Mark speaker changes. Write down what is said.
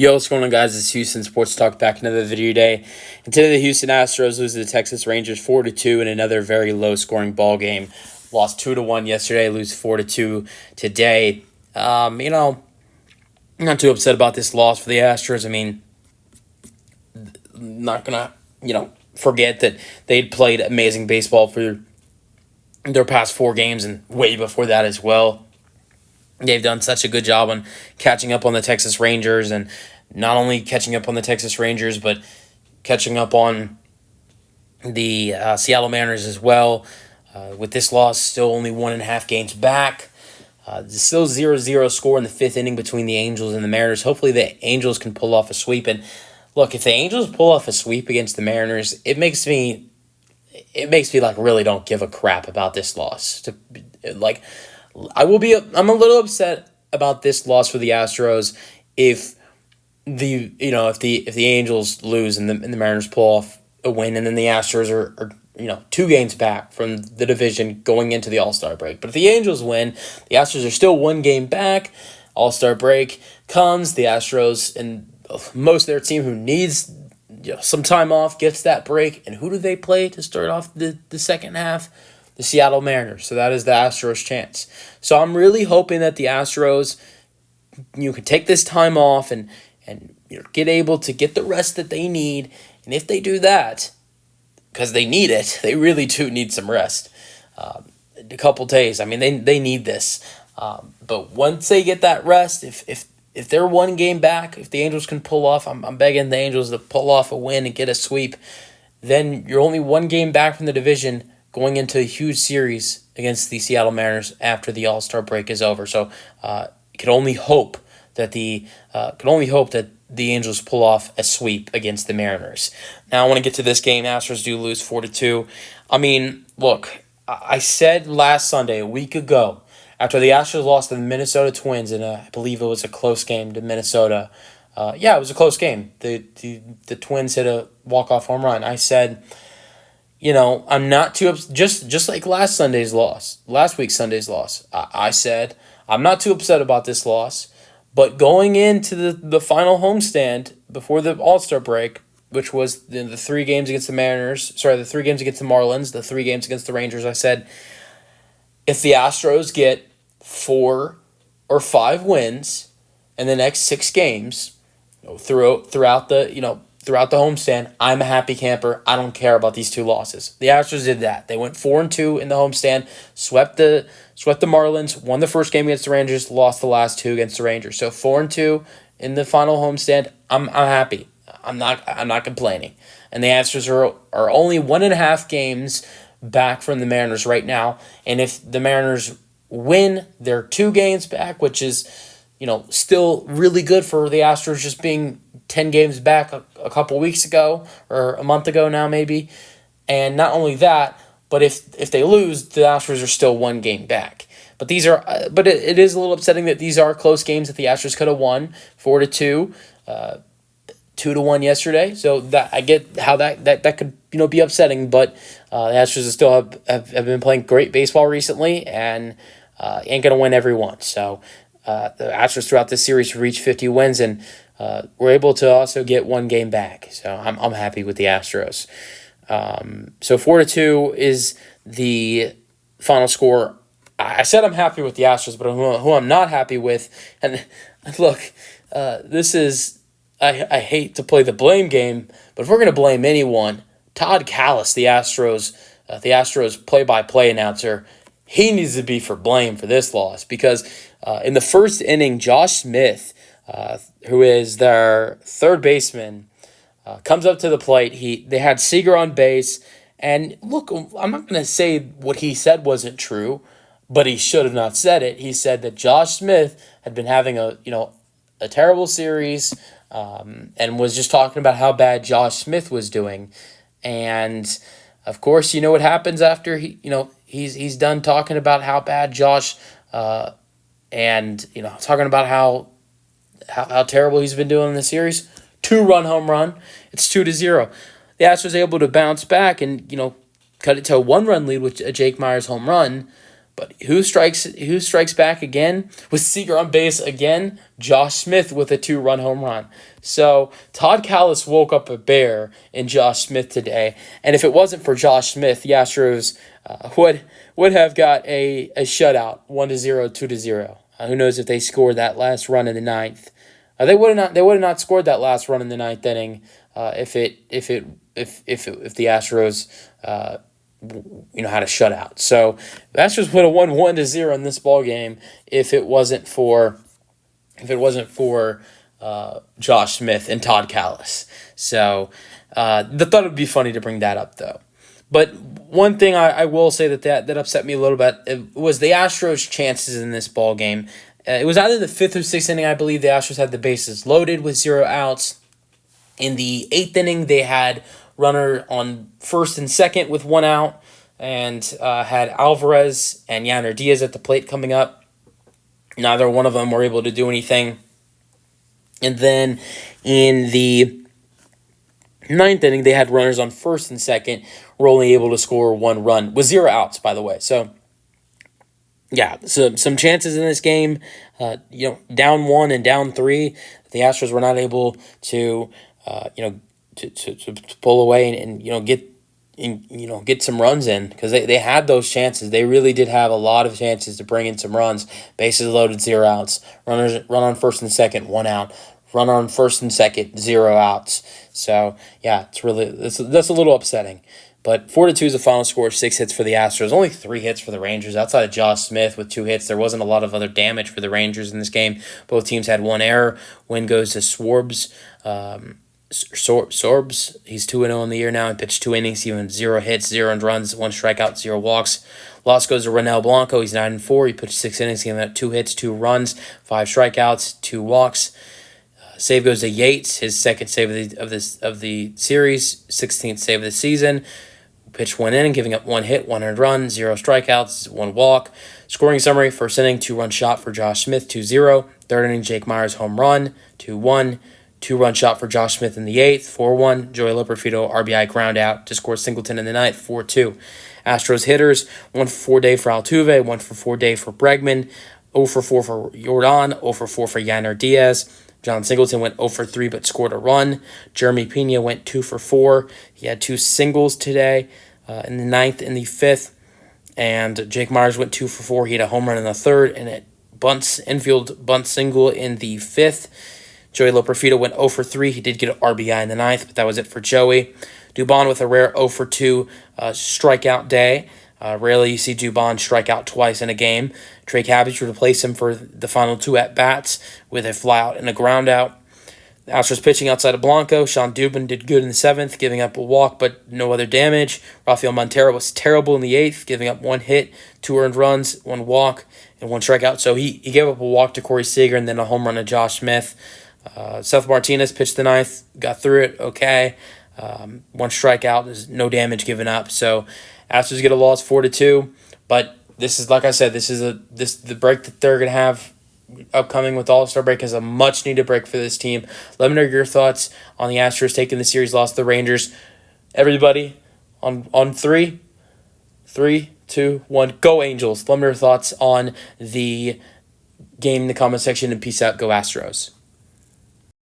Speaker 1: Yo, what's going on, guys? It's Houston Sports Talk back another video today. And today the Houston Astros lose to the Texas Rangers 4-2 in another very low-scoring ball game. Lost 2-1 yesterday, lose 4-2 today. I'm not too upset about this loss for the Astros. I mean, not gonna forget that they'd played amazing baseball for their past 4 games and way before that as well. They've done such a good job on catching up on the Texas Rangers, and not only catching up on the Texas Rangers, but catching up on the Seattle Mariners as well. With this loss, still only 1.5 games back. Still 0-0 score in the 5th inning between the Angels and the Mariners. Hopefully the Angels can pull off a sweep. And look, if the Angels pull off a sweep against the Mariners, it makes me like really don't give a crap about this loss. I'm a little upset about this loss for the Astros if the Angels lose and the Mariners pull off a win, and then the Astros are 2 games back from the division going into the All-Star break. But if the Angels win, the Astros are still 1 game back. All-Star break comes, the Astros and most of their team who needs some time off gets that break. And who do they play to start off the second half? The Seattle Mariners. So that is the Astros' chance. So I'm really hoping that the Astros can take this time off and get able to get the rest that they need. And if they do that, because they need it, they really do need some rest. A couple days. I mean, they need this. But once they get that rest, if they're 1 game back, if the Angels can pull off, I'm begging the Angels to pull off a win and get a sweep, then you're only 1 game back from the division, going into a huge series against the Seattle Mariners after the All-Star break is over. So can only hope that the Angels pull off a sweep against the Mariners. Now I want to get to this game. Astros do lose 4-2. I mean, look, I said last Sunday, a week ago, after the Astros lost to the Minnesota Twins in I believe it was a close game to Minnesota. It was a close game. The Twins hit a walk-off home run. I said, I'm not too just like last week's Sunday's loss. I said I'm not too upset about this loss, but going into the final homestand before the All-Star break, which was the 3 games against the the 3 games against the Marlins, the 3 games against the Rangers, I said if the Astros get 4 or 5 wins in the next 6 games throughout the homestand, I'm a happy camper. I don't care about these 2 losses. The Astros did that. They went 4-2 in the homestand, swept the Marlins, won the first game against the Rangers, lost the last 2 against the Rangers. So 4-2 in the final homestand. I'm happy. I'm not complaining. And the Astros are only 1.5 games back from the Mariners right now. And if the Mariners win, they're 2 games back, which is still really good for the Astros just being 10 games back a couple weeks ago, or a month ago now maybe. And not only that, but if they lose, the Astros are still 1 game back. But it is a little upsetting that these are close games that the Astros could have won 4-2, 2-1 yesterday. So that I get how that could be upsetting, but the Astros still have been playing great baseball recently and ain't gonna win every one. So the Astros throughout this series reached 50 wins and were able to also get 1 game back. So I'm happy with the Astros. So 4-2 is the final score. I said I'm happy with the Astros, but who I'm not happy with, and look, this is I hate to play the blame game, but if we're gonna blame anyone, Todd Callis, the Astros play-by-play announcer, he needs to be for blame for this loss because in the first inning, Josh Smith, who is their third baseman, comes up to the plate. They had Seager on base, and look, I'm not going to say what he said wasn't true, but he should have not said it. He said that Josh Smith had been having a terrible series, and was just talking about how bad Josh Smith was doing, and of course, what happens after he's done talking about how bad Josh, and talking about how terrible he's been doing in the series. 2-run home run. It's 2-0. The Astros able to bounce back and cut it to a 1-run lead with a Jake Meyers home run. But who strikes back again? With Seager on base again, Josh Smith with a 2-run home run. So Todd Callis woke up a bear in Josh Smith today. And if it wasn't for Josh Smith, the Astros would have got a shutout, 1-0, 2-0. Who knows if they scored that last run in the ninth? They would have not scored that last run in the ninth inning if the Astros had a shutout. So the Astros would have won 1-0 in this ball game if it wasn't for Josh Smith and Todd Callis. So I thought it would be funny to bring that up though. But one thing I will say that upset me a little bit was the Astros' chances in this ball game. It was either the 5th or 6th inning, I believe the Astros had the bases loaded with 0 outs. In the 8th inning, they had runner on first and second with 1 out and had Alvarez and Yanner Diaz at the plate coming up. Neither one of them were able to do anything. And then in the 9th inning, they had runners on first and second, were only able to score 1 run with 0 outs, by the way. So, yeah, so some chances in this game, down 1 and down 3. The Astros were not able to, to pull away and get some runs in because they had those chances. They really did have a lot of chances to bring in some runs. Bases loaded, 0 outs. Run on first and second, 1 out. Run on first and second, 0 outs. So yeah, that's a little upsetting. But 4-2 is the final score. 6 hits for the Astros. Only 3 hits for the Rangers. Outside of Josh Smith with 2 hits, there wasn't a lot of other damage for the Rangers in this game. Both teams had 1 error. Win goes to Sorbs. Sorbs, he's 2-0 in the year now. He pitched 2 innings, even 0 hits, 0 earned runs, 1 strikeout, 0 walks. Loss goes to Ronel Blanco. He's 9-4. He pitched 6 innings, giving up 2 hits, 2 runs, 5 strikeouts, 2 walks. Save goes to Yates, his second save of the series, 16th save of the season. Pitched 1 inning, giving up 1 hit, 1 earned run, 0 strikeouts, 1 walk. Scoring summary: first inning, 2-run shot for Josh Smith, 2-0. Third inning, Jake Meyers home run, 2-1. 2-run shot for Josh Smith in the 8th, 4-1. Joey Loperfido RBI ground out to score Singleton in the 9th, 4-2. Astros hitters: 1-for-4 day for Altuve, 1-for-4 day for Bregman, 0-for-4 for Jordan, 0-for-4 for Yanner Diaz. John Singleton went 0-for-3 but scored a run. Jeremy Pena went 2-for-4. He had 2 singles today in the 9th and the 5th. And Jake Meyers went 2-for-4. He had a home run in the 3rd and a infield bunt single in the 5th. Joey Loperfido went 0-for-3. He did get an RBI in the 9th, but that was it for Joey. Dubon with a rare 0-for-2 strikeout day. Rarely you see Dubon strike out twice in a game. Trey Cabbage would replace him for the final 2 at-bats with a flyout and a groundout. The Astros pitching outside of Blanco. Sean Dubin did good in the 7th, giving up a walk but no other damage. Rafael Montero was terrible in the 8th, giving up 1 hit, 2 earned runs, 1 walk, and 1 strikeout. So he gave up a walk to Corey Seager and then a home run to Josh Smith. Seth Martinez pitched the 9th, got through it okay. 1 strikeout, there's no damage given up. So Astros get a loss 4-2, but this is, like I said, the break that they're gonna have upcoming with All-Star break is a much needed break for this team. Let me know your thoughts on the Astros taking the series loss to the Rangers. Everybody on 3, 2, 1, go Angels. Let me know your thoughts on the game in the comment section, and peace out. Go Astros.